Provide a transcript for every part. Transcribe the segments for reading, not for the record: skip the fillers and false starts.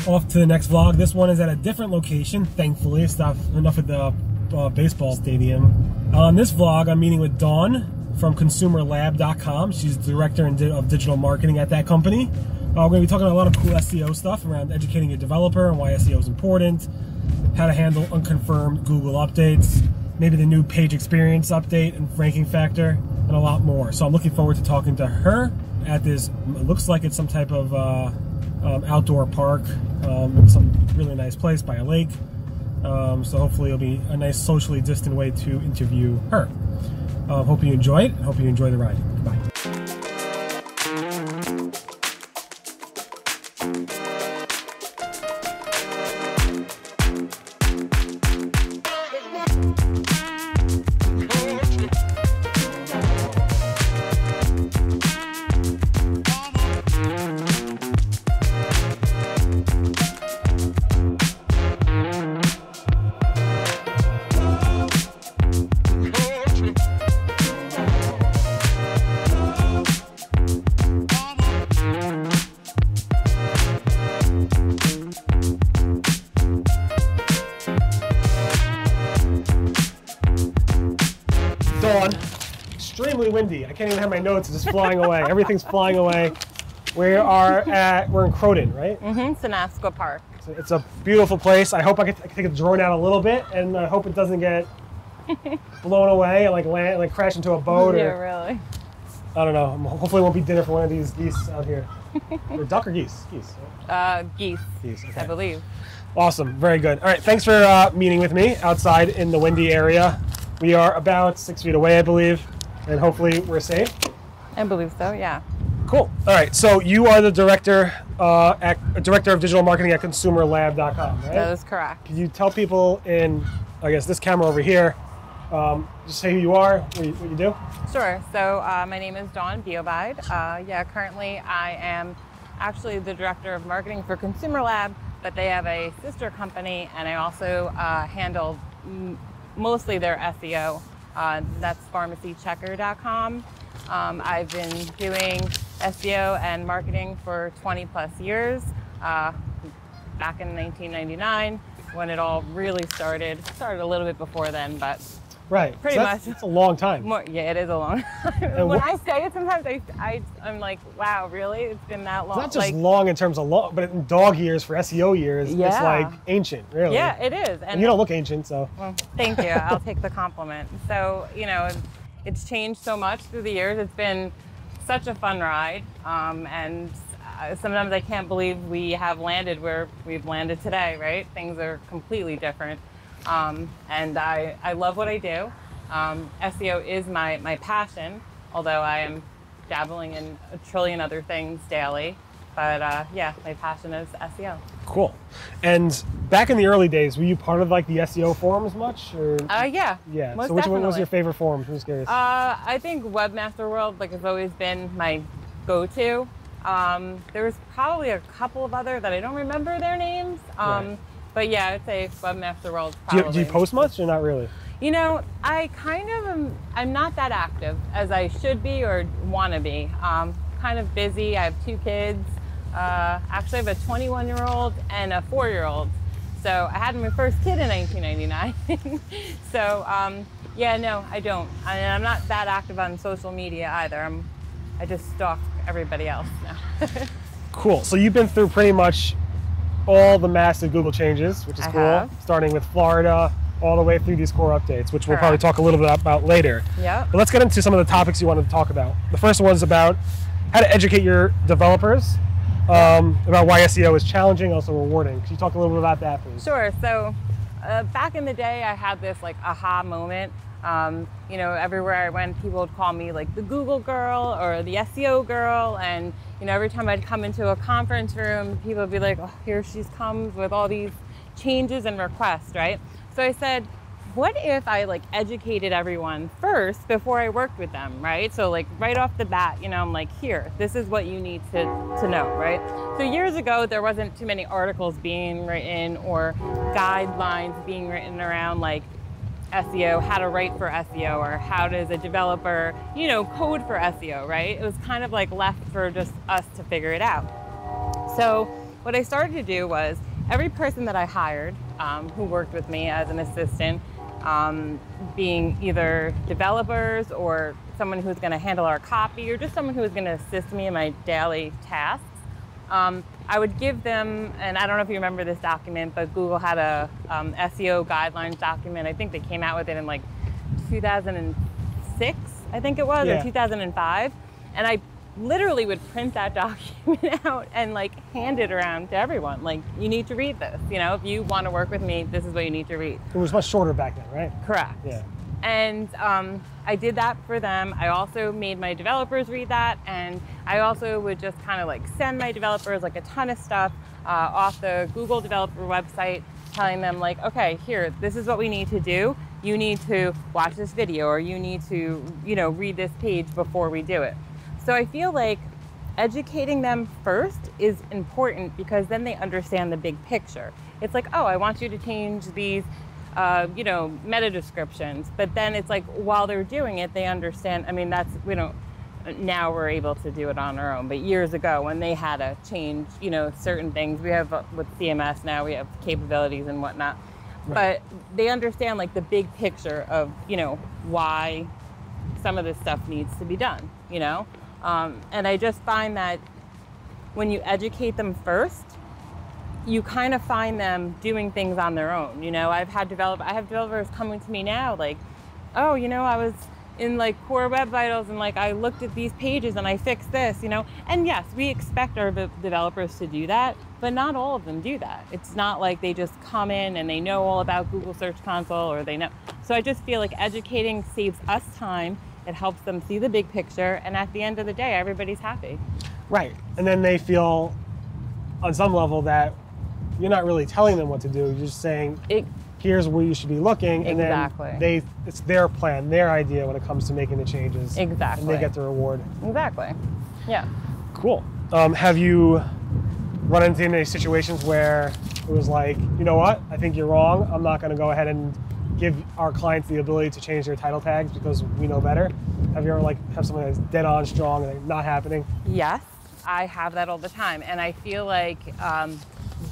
Off to the next vlog. This one is at a different location, thankfully. Enough at the baseball stadium. On this vlog, I'm meeting with Dawn from consumerlab.com. She's the director of digital marketing at that company. We're going to be talking about a lot of cool SEO stuff around educating your developer and why SEO is important, how to handle unconfirmed Google updates, maybe the new page experience update and ranking factor, and a lot more. So I'm looking forward to talking to her at this, it looks like it's some type of outdoor park, some really nice place by a lake. So hopefully it'll be a nice socially distant way to interview her. Hope you enjoy it. Hope you enjoy the ride. Goodbye. Dawn, extremely windy. I can't even have my notes, it's just flying away. Everything's flying away. We're in Croton, right? Mm-hmm, Senasqua Park. So it's a beautiful place. I hope I can take the drone out a little bit, and I hope it doesn't get blown away and like crash into a boat. Yeah, or, really. I don't know. Hopefully it won't be dinner for one of these geese out here. Or duck or geese? Geese. Geese, Okay. I believe. Awesome, very good. All right, thanks for meeting with me outside in the windy area. We are about 6 feet away, I believe, and hopefully we're safe. I believe so, yeah. Cool. All right, so you are the director of digital marketing at consumerlab.com, right? That is correct. Can you tell people in, I guess, this camera over here, just say who you are, what you do? Sure. So my name is Dawn Beobide. Yeah, currently I am actually the director of marketing for Consumer Lab, but they have a sister company, and I also handle mostly their SEO. That's pharmacychecker.com. I've been doing SEO and marketing for 20 plus years. Back in 1999 when it all really started. Started a little bit before then, but right. Pretty much. It's a long time. Yeah, it is a long time. When I say it, sometimes I'm like, wow, really? It's been that long? It's not just long in terms of long, but in dog years, for SEO years, yeah. It's like ancient, really. Yeah, it is. And you don't look ancient, so. Well, thank you. I'll take the compliment. So, you know, it's changed so much through the years. It's been such a fun ride. And sometimes I can't believe we have landed where we've landed today, right? Things are completely different. And I love what I do. SEO is my passion, although I am dabbling in a trillion other things daily. But yeah, my passion is SEO. Cool. And back in the early days, were you part of like the SEO forums much? Or? Yeah. Yeah. Most so which one was definitely. your favorite forum? I'm just curious. I think Webmaster World has always been my go-to. There was probably a couple of other that I don't remember their names. Right. But yeah, I'd say Webmaster World probably. Do you post much or not really? You know, I kind of I'm not that active as I should be or want to be. Kind of busy. I have 2 kids. Actually, I have a 21-year-old and a 4-year-old. So I had my first kid in 1999. So yeah, no, I don't. I'm not that active on social media either. I just stalk everybody else now. Cool. So you've been through pretty much all the massive Google changes, which is cool. Have. Starting with Florida, all the way through these core updates, which we'll Correct. probably talk a little bit about later. Yeah. But let's get into some of the topics you wanted to talk about. The first one is about how to educate your developers about why SEO is challenging, also rewarding. Can you talk a little bit about that, please? Sure. So back in the day, I had this like aha moment. You know, everywhere I went, people would call me like the Google girl or the SEO girl. And, you know, every time I'd come into a conference room, people would be like, oh, here she comes with all these changes and requests, right? So I said, what if I like educated everyone first before I worked with them, right? So like right off the bat, you know, I'm like, here, this is what you need to know, right? So years ago, there wasn't too many articles being written or guidelines being written around like SEO, how to write for SEO, or how does a developer, you know, code for SEO, right? It was kind of like left for just us to figure it out. So what I started to do was every person that I hired who worked with me as an assistant, being either developers or someone who's going to handle our copy or just someone who was going to assist me in my daily tasks, I would give them, and I don't know if you remember this document, but Google had a SEO guidelines document. I think they came out with it in like 2006, I think it was, or 2005. And I literally would print that document out and like hand it around to everyone. Like, you need to read this. You know, if you want to work with me, this is what you need to read. It was much shorter back then, right? Correct. Yeah. And I did that for them. I also made my developers read that, and I also would just kind of like send my developers like a ton of stuff off the Google developer website, telling them like, okay, here, this is what we need to do. You need to watch this video, or you need to, you know, read this page before we do it. So I feel like educating them first is important, because then they understand the big picture. It's like, oh, I want you to change these you know, meta descriptions, but then it's like while they're doing it, they understand. I mean, that's, we don't, now we're able to do it on our own, but years ago when they had to change, you know, certain things, we have with CMS now, we have capabilities and whatnot, but they understand like the big picture of, you know, why some of this stuff needs to be done, you know? And I just find that when you educate them first, you kind of find them doing things on their own. You know, I have developers coming to me now like, oh, you know, I was in like Core Web Vitals and like I looked at these pages and I fixed this, you know. And yes, we expect our developers to do that, but not all of them do that. It's not like they just come in and they know all about Google Search Console, or they know. So I just feel like educating saves us time. It helps them see the big picture, and at the end of the day, everybody's happy. Right. And then they feel on some level that you're not really telling them what to do. You're just saying, here's where you should be looking. And then it's their plan, their idea when it comes to making the changes. Exactly. And they get the reward. Exactly. Yeah. Cool. Have you run into any situations where it was like, you know what, I think you're wrong. I'm not going to go ahead and give our clients the ability to change their title tags because we know better? Have you ever like have something that's dead on strong and not happening? Yes, I have that all the time. And I feel like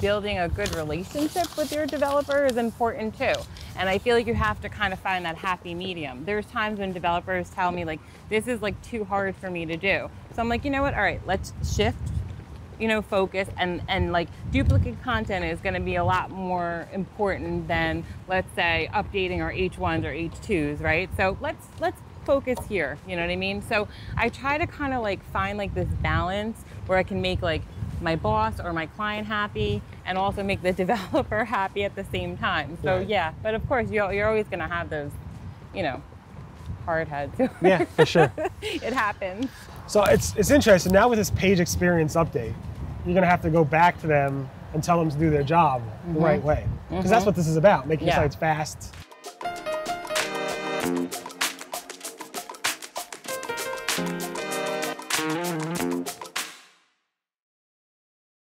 building a good relationship with your developer is important too. And I feel like you have to kind of find that happy medium. There's times when developers tell me like, this is like too hard for me to do. So I'm like, you know what, all right, let's shift, you know, focus, and like duplicate content is going to be a lot more important than, let's say, updating our H1s or H2s, right? So let's focus here, you know what I mean? So I try to kind of like find like this balance where I can make like my boss or my client happy and also make the developer happy at the same time. So yeah, but of course you're always going to have those, you know, hard heads. Yeah, for sure. It happens. So it's interesting. Now with this page experience update, you're going to have to go back to them and tell them to do their job the right way. Because that's what this is about, making your sites fast.